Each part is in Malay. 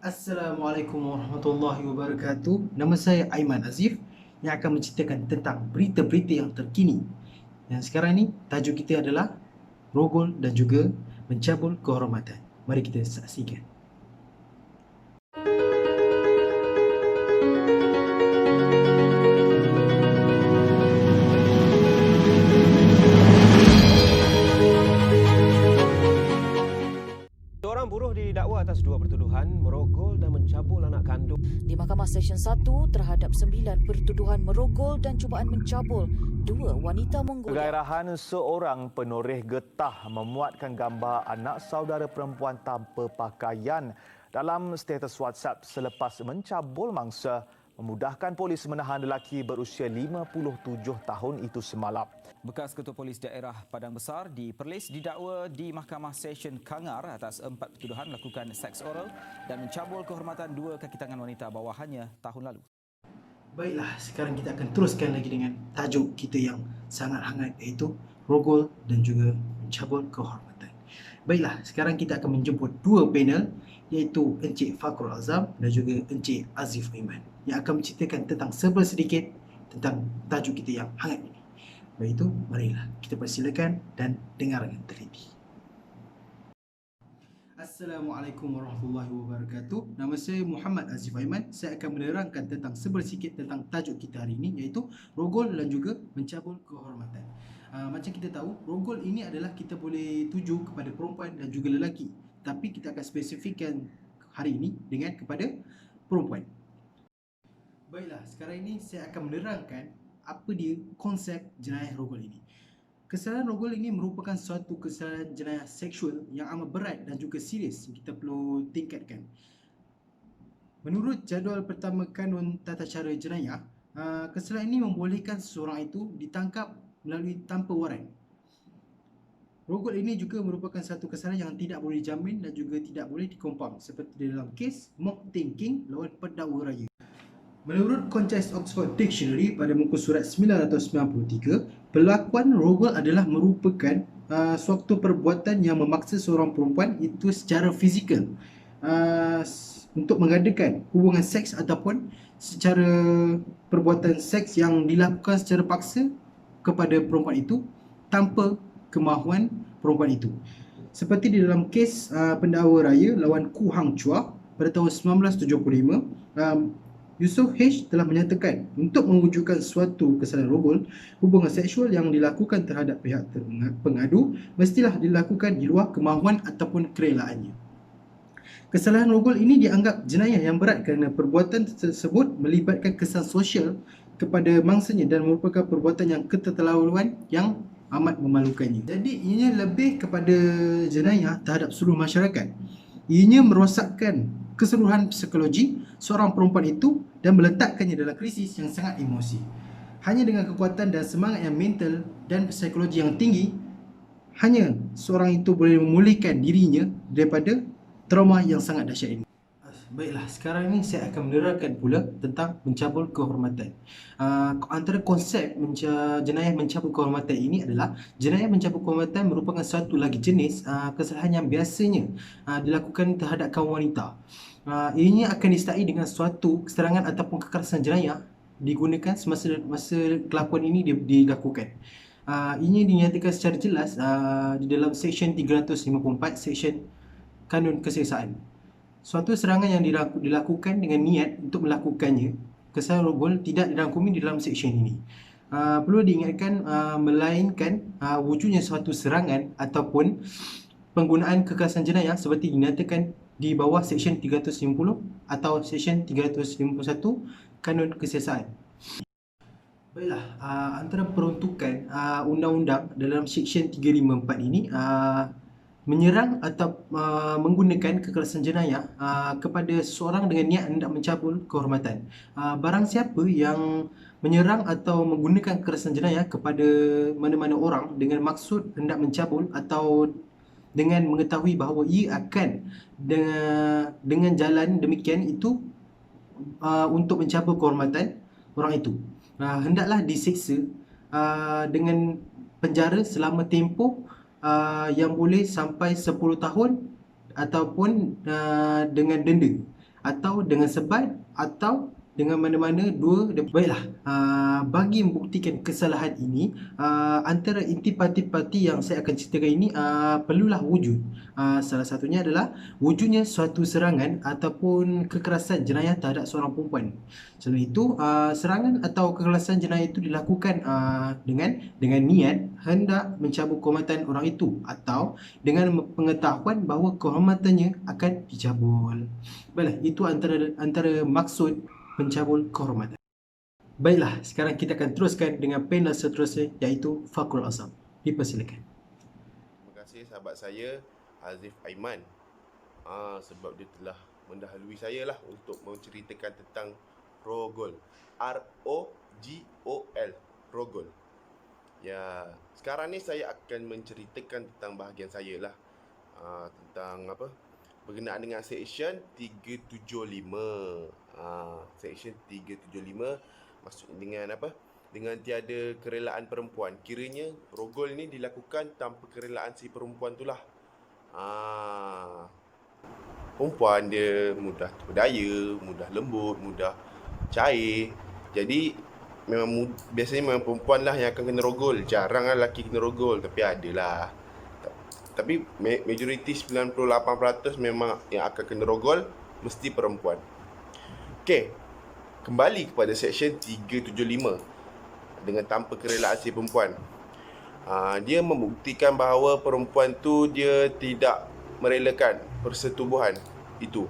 Assalamualaikum warahmatullahi wabarakatuh. Nama saya Aiman Azif yang akan menceritakan tentang berita-berita yang terkini. Yang sekarang ni tajuk kita adalah rogol dan juga mencabul kehormatan. Mari kita saksikan. Seorang buruh didakwa atas dua pertuduhan merogol dan mencabul anak kandung. Di Mahkamah Session 1 terhadap 9 pertuduhan merogol dan cubaan mencabul dua wanita Mongolia. Kegairahan seorang penoreh getah memuatkan gambar anak saudara perempuan tanpa pakaian dalam status WhatsApp selepas mencabul mangsa memudahkan polis menahan lelaki berusia 57 tahun itu semalam. Bekas Ketua Polis Daerah Padang Besar di Perlis didakwa di Mahkamah Session Kangar atas 4 pertuduhan melakukan seks oral dan mencabul kehormatan dua kaki tangan wanita bawahannya tahun lalu. Baiklah, sekarang kita akan teruskan lagi dengan tajuk kita yang sangat hangat, iaitu rogol dan juga mencabul kehormatan. Baiklah, sekarang kita akan menjemput dua panel, iaitu Encik Fakhrul Azam dan juga Encik Azif Aiman yang akan menceritakan tentang sedikit tentang tajuk kita yang hangat ini. Baik itu, marilah kita persilakan dan dengarkan teliti. Assalamualaikum warahmatullahi wabarakatuh. Nama saya Muhammad Azif Aiman. Saya akan menerangkan tentang sedikit tentang tajuk kita hari ini, iaitu rogol dan juga mencabul kehormatan. Macam kita tahu, rogol ini adalah kita boleh tuju kepada perempuan dan juga lelaki. Tapi kita akan spesifikkan hari ini dengan kepada perempuan. Baiklah, sekarang ini saya akan menerangkan apa dia konsep jenayah rogol ini. Kesalahan rogol ini merupakan suatu kesalahan jenayah seksual yang amat berat dan juga serius yang kita perlu tingkatkan. Menurut jadual pertama kanun tata cara jenayah, kesalahan ini membolehkan seseorang itu ditangkap melalui tanpa waran. Rogol ini juga merupakan satu kesalahan yang tidak boleh dijamin dan juga tidak boleh dikompang, seperti dalam kes mock thinking lawan pendakwa raya. Menurut konteks Oxford Dictionary pada muka surat 993, perlakuan rogol adalah merupakan suatu perbuatan yang memaksa seorang perempuan itu secara fizikal untuk mengadakan hubungan seks ataupun secara perbuatan seks yang dilakukan secara paksa kepada perempuan itu tanpa kemahuan perempuan itu. Seperti di dalam kes pendakwa raya lawan Ku Hang Chua pada tahun 1975, Yusof H telah menyatakan untuk mewujudkan suatu kesalahan rogol, hubungan seksual yang dilakukan terhadap pihak pengadu mestilah dilakukan di luar kemahuan ataupun kerelaannya. Kesalahan rogol ini dianggap jenayah yang berat kerana perbuatan tersebut melibatkan kesan sosial kepada mangsanya dan merupakan perbuatan yang keterlaluan yang amat memalukannya. Jadi ianya lebih kepada jenayah terhadap seluruh masyarakat. Ianya merosakkan keseluruhan psikologi seorang perempuan itu dan meletakkannya dalam krisis yang sangat emosi. Hanya dengan kekuatan dan semangat yang mental dan psikologi yang tinggi, hanya seorang itu boleh memulihkan dirinya daripada trauma yang sangat dahsyat ini. Baiklah, sekarang ini saya akan menerangkan pula tentang mencabul kehormatan. Antara konsep jenayah mencabul kehormatan ini adalah jenayah mencabul kehormatan merupakan satu lagi jenis kesalahan yang biasanya dilakukan terhadap kaum wanita. Ianya akan disertai dengan suatu keserangan ataupun kekerasan jenayah digunakan semasa kelakuan ini dilakukan. Ianya dinyatakan secara jelas di dalam Seksyen 354 Seksyen Kanun Keselesaan. Suatu serangan yang dilakukan dengan niat untuk melakukannya, kesalahan rogol tidak dirangkumi di dalam seksyen ini. Perlu diingatkan, melainkan wujudnya suatu serangan ataupun penggunaan kekerasan jenayah seperti dinyatakan di bawah Seksyen 350 atau Seksyen 351 Kanun Keselesaan. Baiklah, antara peruntukan undang-undang dalam Seksyen 354 ini menyerang atau menggunakan kekerasan jenayah kepada seseorang dengan niat hendak mencabul kehormatan. Barang siapa yang menyerang atau menggunakan kekerasan jenayah kepada mana-mana orang dengan maksud hendak mencabul atau dengan mengetahui bahawa ia akan dengan jalan demikian itu untuk mencabul kehormatan orang itu, hendaklah disiksa dengan penjara selama tempoh yang boleh sampai 10 tahun ataupun dengan denda atau dengan sebat atau dengan mana-mana dua. Baiklah, bagi membuktikan kesalahan ini, antara inti-parti-parti yang saya akan ceritakan ini perlulah wujud. Salah satunya adalah wujudnya suatu serangan ataupun kekerasan jenayah terhadap seorang perempuan. Selain itu, serangan atau kekerasan jenayah itu dilakukan dengan niat hendak mencabut kehormatan orang itu atau dengan pengetahuan bahawa kehormatannya akan dicabul. Baiklah, itu antara maksud pencabul kehormatan. Baiklah, sekarang kita akan teruskan dengan panel seterusnya, iaitu Fakrul Azam. Dipersilakan. Terima kasih sahabat saya Azif Aiman, sebab dia telah mendahului saya lah untuk menceritakan tentang Rogol. R-O-G-O-L, Rogol. Ya, sekarang ni saya akan menceritakan tentang bahagian saya lah, tentang apa, berkenaan dengan Seksyen 375. Seksyen 375 maksudnya dengan apa? Dengan tiada kerelaan perempuan. Kiranya rogol ni dilakukan tanpa kerelaan si perempuan tu lah. Perempuan dia mudah berdaya, mudah lembut, mudah cair. Jadi biasanya memang perempuan lah yang akan kena rogol. Jarang lah lelaki kena rogol, tapi adalah. Tapi majoriti 98% memang yang akan kena rogol mesti perempuan. Okey, kembali kepada Seksyen 375 dengan tanpa kerelaan si perempuan. Dia membuktikan bahawa perempuan tu dia tidak merelakan persetubuhan itu.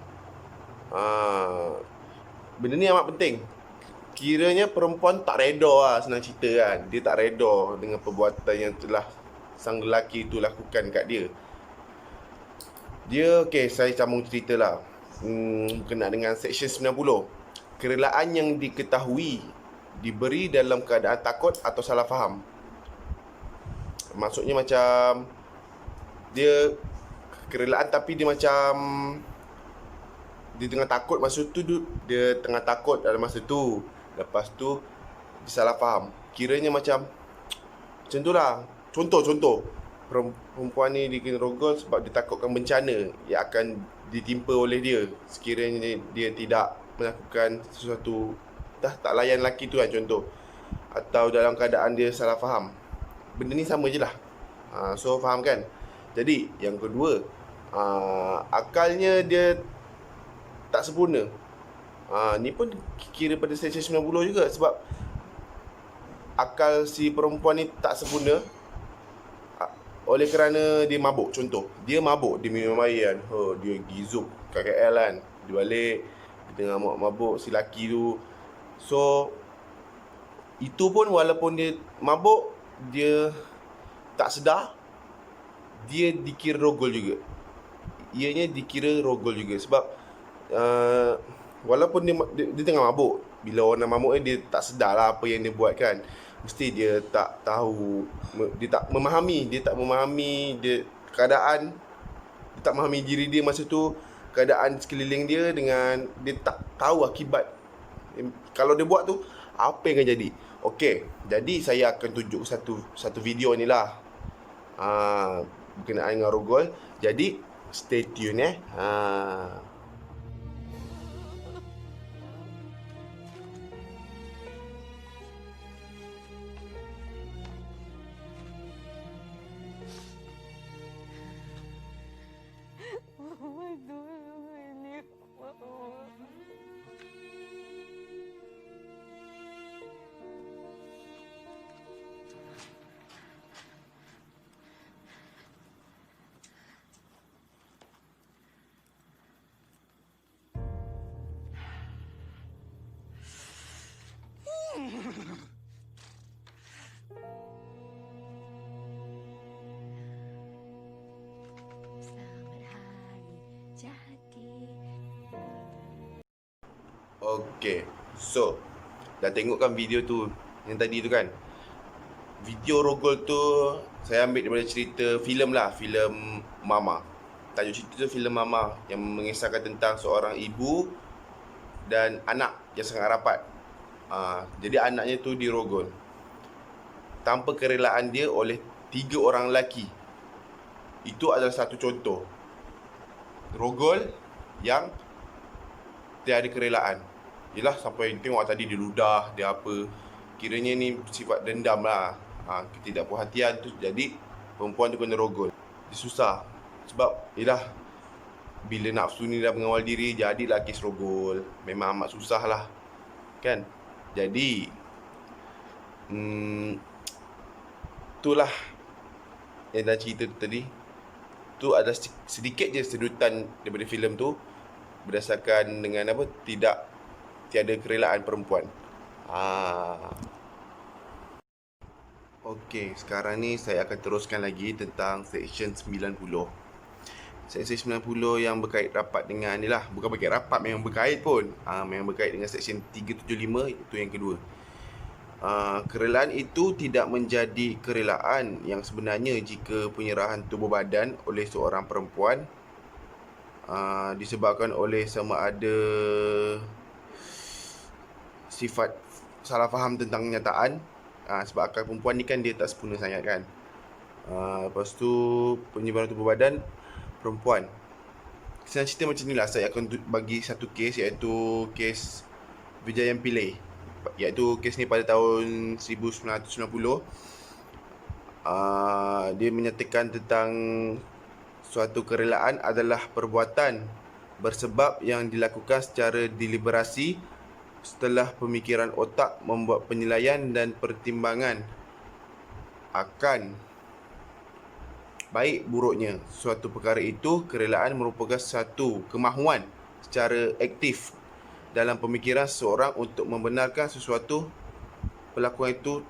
Benda ni amat penting. Kiranya perempuan tak reda lah, senang cerita kan. Dia tak reda dengan perbuatan yang telah sang lelaki itu lakukan kat dia. Dia, okey, saya sambung cerita lah. Berkenaan dengan Seksyen 90. Kerelaan yang diketahui diberi dalam keadaan takut atau salah faham. Maksudnya macam dia kerelaan tapi dia macam dia tengah takut masa tu, dia tengah takut dalam masa tu. Lepas tu dia salah faham. Kiranya macam tu lah. Contoh perempuan ni dikena rogol sebab dia takutkan bencana yang akan ditimpa oleh dia sekiranya dia tidak melakukan sesuatu, tak layan lelaki tu kan, contoh. Atau dalam keadaan dia salah faham. Benda ni sama je lah. So faham kan? Jadi yang kedua, akalnya dia tak sempurna. Ni pun kira pada Seksyen 90 juga, sebab akal si perempuan ni tak sempurna oleh kerana dia mabuk. Contoh, dia mabuk, dia minum air kan, dia gizuk kat KL kan, dia balik, dia tengah mabuk si laki tu. So itu pun walaupun dia mabuk, dia tak sedar, dia dikira rogol juga. Ianya dikira rogol juga. Sebab walaupun dia tengah mabuk, bila orang mabuk dia tak sedar lah apa yang dia buat kan. Mesti dia tak tahu, dia tak memahami dia keadaan, dia tak memahami diri dia masa tu, keadaan sekeliling dia, dengan dia tak tahu akibat kalau dia buat tu apa yang akan jadi. Okey, jadi saya akan tunjuk satu video ni lah, berkenaan dengan rogol. Jadi stay tune Okey, so dah tengok kan video tu yang tadi tu kan. Video rogol tu saya ambil daripada cerita filem lah, filem Mama. Tajuk cerita tu filem Mama, yang mengisahkan tentang seorang ibu dan anak yang sangat rapat. Jadi anaknya tu dirogol tanpa kerelaan dia oleh 3 orang lelaki. Itu adalah satu contoh rogol yang tiada kerelaan. Yelah, sampai tengok tadi dia ludah, dia apa. Kiranya ni sifat dendam lah. Ketidakpuhatian tu jadi perempuan tu kena rogol. Dia susah. Sebab yelah, bila nafsu ni dah mengawal diri, jadilah kes rogol. Memang amat susah lah, kan? Jadi itulah yang dah cerita tu tadi. Tu adalah sedikit je sedutan daripada filem tu, berdasarkan dengan apa, tiada kerelaan perempuan. Okey, sekarang ni saya akan teruskan lagi tentang Seksyen 90. Seksyen 90 yang berkait rapat dengan ni lah. Bukan berkait rapat, memang berkait pun. Memang berkait dengan Seksyen 375, itu yang kedua. Kerelaan itu tidak menjadi kerelaan yang sebenarnya jika penyerahan tubuh badan oleh seorang perempuan disebabkan oleh sama ada sifat salah faham tentang kenyataan, sebab akal perempuan ni kan dia tak sempurna sangat kan. Lepas tu penyebaran tubuh badan perempuan. Senang cerita macam ni lah. Saya akan bagi satu kes, iaitu kes Vijayan Pillai. Iaitu kes ni pada tahun 1990. Dia menyatakan tentang suatu kerelaan adalah perbuatan bersebab yang dilakukan secara deliberasi setelah pemikiran otak membuat penilaian dan pertimbangan akan baik buruknya suatu perkara itu. Kerelaan merupakan satu kemahuan secara aktif dalam pemikiran seseorang untuk membenarkan sesuatu perlakuan itu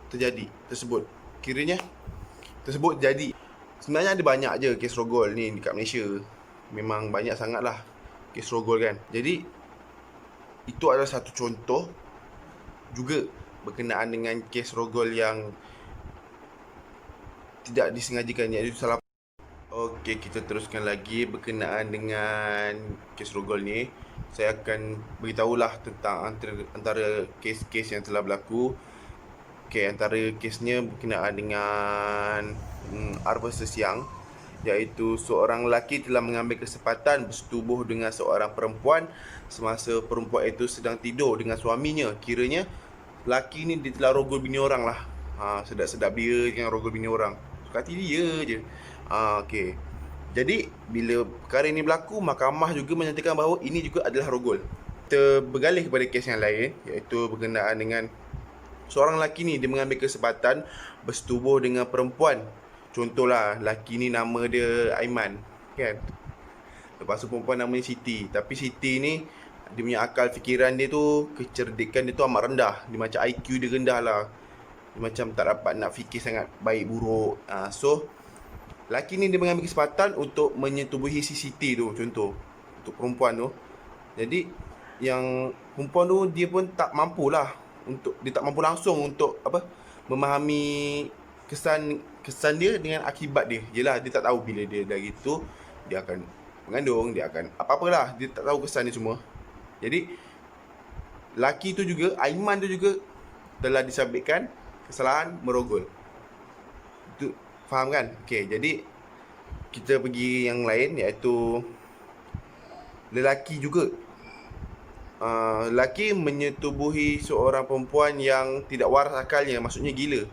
tersebut. Kiranya tersebut jadi. Sebenarnya ada banyak je kes rogol ni dekat Malaysia. Memang banyak sangat lah kes rogol kan. Jadi itu adalah satu contoh juga berkenaan dengan kes rogol yang tidak disengajakan, iaitu salah. Okey, kita teruskan lagi berkenaan dengan kes rogol ni. Saya akan beritahulah tentang antara kes-kes yang telah berlaku. Okey, antara kesnya berkenaan dengan R versus Young, iaitu seorang lelaki telah mengambil kesempatan bersetubuh dengan seorang perempuan semasa perempuan itu sedang tidur dengan suaminya. Kiranya lelaki ni dia telah rogol bini orang lah. Sedap-sedap dia dengan rogol bini orang. Suka hati dia je. Okey. Jadi bila perkara ini berlaku, mahkamah juga menyatakan bahawa ini juga adalah rogol. Kita bergalih kepada kes yang lain, iaitu berkenaan dengan seorang lelaki ni dia mengambil kesempatan bersetubuh dengan perempuan. Contohlah, lelaki ni nama dia Aiman, kan? Lepas tu perempuan namanya Siti. Tapi Siti ni, dia punya akal fikiran dia tu, kecerdikan dia tu amat rendah. Dia macam IQ dia rendah lah. Dia macam tak dapat nak fikir sangat baik buruk. So, lelaki ni dia mengambil kesempatan untuk menyetubuhi si Siti tu, contoh. Untuk perempuan tu. Jadi, yang perempuan tu, dia pun tak mampu lah. Dia tak mampu langsung untuk memahami kesan dia dengan akibat dia. Yelah, dia tak tahu bila dia dah gitu dia akan mengandung, dia akan apa-apalah, dia tak tahu kesan dia semua. Jadi laki tu juga, Aiman tu juga telah disabitkan kesalahan merogol. Itu faham kan? Okey, jadi kita pergi yang lain, iaitu lelaki juga. Lelaki menyetubuhi seorang perempuan yang tidak waras akalnya, maksudnya gila.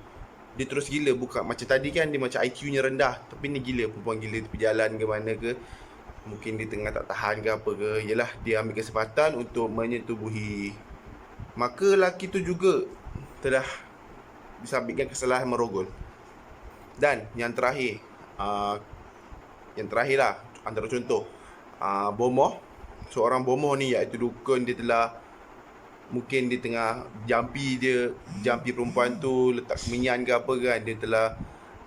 Dia terus gila, bukan macam tadi kan dia macam IQ-nya rendah, tapi ni gila, perempuan gila tepi jalan ke mana ke, mungkin dia tengah tak tahan ke apa ke. Yalah, dia ambil kesempatan untuk menyetubuhi. Maka lelaki tu juga telah disabitkan kesalahan merogol. Dan yang terakhir lah, antara contoh, bomoh. Seorang bomoh ni, iaitu dukun, dia telah, mungkin dia tengah jampi perempuan tu, letak kemenyan ke apa kan, dia telah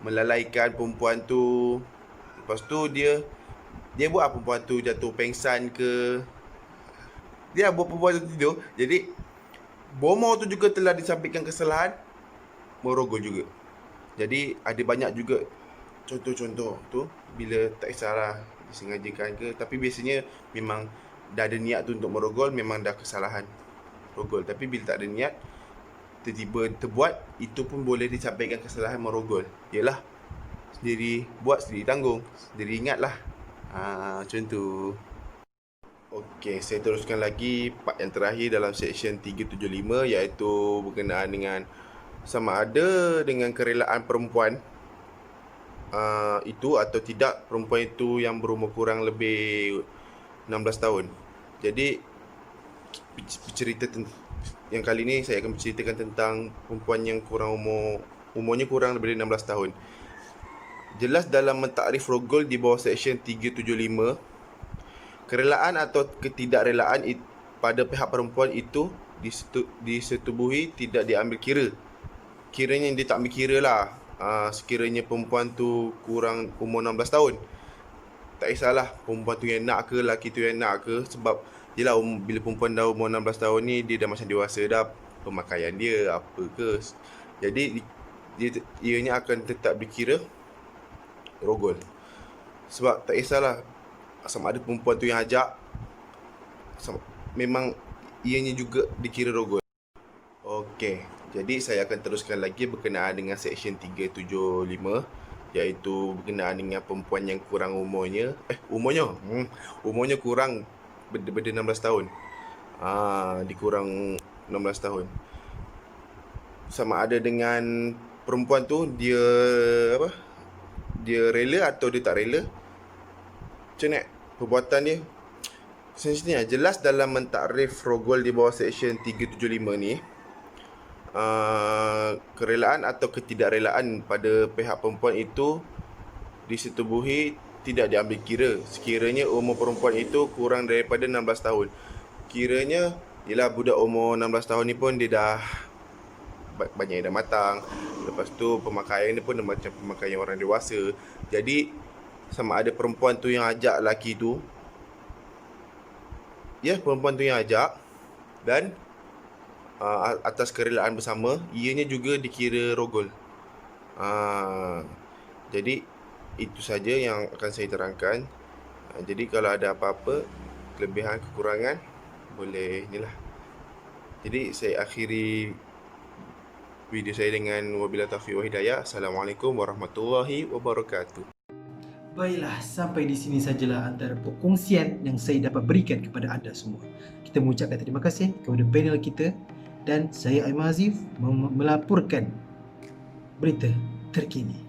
melalaikan perempuan tu. Lepas tu dia buat perempuan tu jatuh pengsan ke, dia buat perempuan tu tidur. Jadi bomoh tu juga telah disabitkan kesalahan merogol juga. Jadi ada banyak juga contoh-contoh tu, bila tak kisahlah disengajakan ke, tapi biasanya memang dah ada niat tu untuk merogol, memang dah kesalahan rogol. Tapi bila tak ada niat, tiba-tiba terbuat, itu pun boleh disabitkan kesalahan merogol. Yalah, sendiri buat, sendiri tanggung, sendiri ingatlah. Macam tu. Okey, saya teruskan lagi part yang terakhir dalam Seksyen 375 iaitu berkenaan dengan sama ada dengan kerelaan perempuan itu atau tidak perempuan itu yang berumur kurang lebih 16 tahun. Jadi cerita yang kali ini saya akan menceritakan tentang perempuan yang umurnya kurang lebih dari 16 tahun. Jelas dalam mentakrif rogol di bawah Seksyen 375, kerelaan atau ketidakrelaan pada pihak perempuan itu disetubuhi tidak diambil kira. Kiranya dia tak ambil kira lah. Sekiranya perempuan tu kurang umur 16 tahun, tak kisahlah perempuan tu yang nak ke, lelaki tu yang nak ke. Sebab yelah, bila perempuan dah umur 16 tahun ni, dia dah macam dewasa dah, pemakaian dia apa ke. Jadi ianya akan tetap dikira rogol. Sebab tak kisahlah sama ada perempuan tu yang ajak, memang ianya juga dikira rogol. Okey, jadi saya akan teruskan lagi berkenaan dengan Seksyen 375 iaitu berkenaan dengan perempuan yang kurang umurnya kurang benda 16 tahun. Dikurang 16 tahun. Sama ada dengan perempuan tu dia rela atau dia tak rela. Macam mana perbuatan dia? Sebenarnya jelas dalam mentakrif rogol di bawah Seksyen 375 ni, kerelaan atau ketidakrelaan pada pihak perempuan itu disetubuhi tidak diambil kira sekiranya umur perempuan itu kurang daripada 16 tahun. Kiranya ialah budak umur 16 tahun ni pun dia dah banyak yang dah matang. Lepas tu pemakaian dia pun macam pemakaian orang dewasa. Jadi sama ada perempuan tu yang ajak lelaki tu, perempuan tu yang ajak, dan atas kerelaan bersama, ianya juga dikira rogol. Jadi itu saja yang akan saya terangkan. Jadi kalau ada apa-apa, kelebihan, kekurangan, boleh inilah. Jadi saya akhiri video saya dengan wabillahi taufiq wa hidayah. Assalamualaikum warahmatullahi wabarakatuh. Baiklah, sampai di sini sajalah antara perkongsian yang saya dapat berikan kepada anda semua. Kita mengucapkan terima kasih kepada panel kita dan saya Aiman Azif melaporkan berita terkini.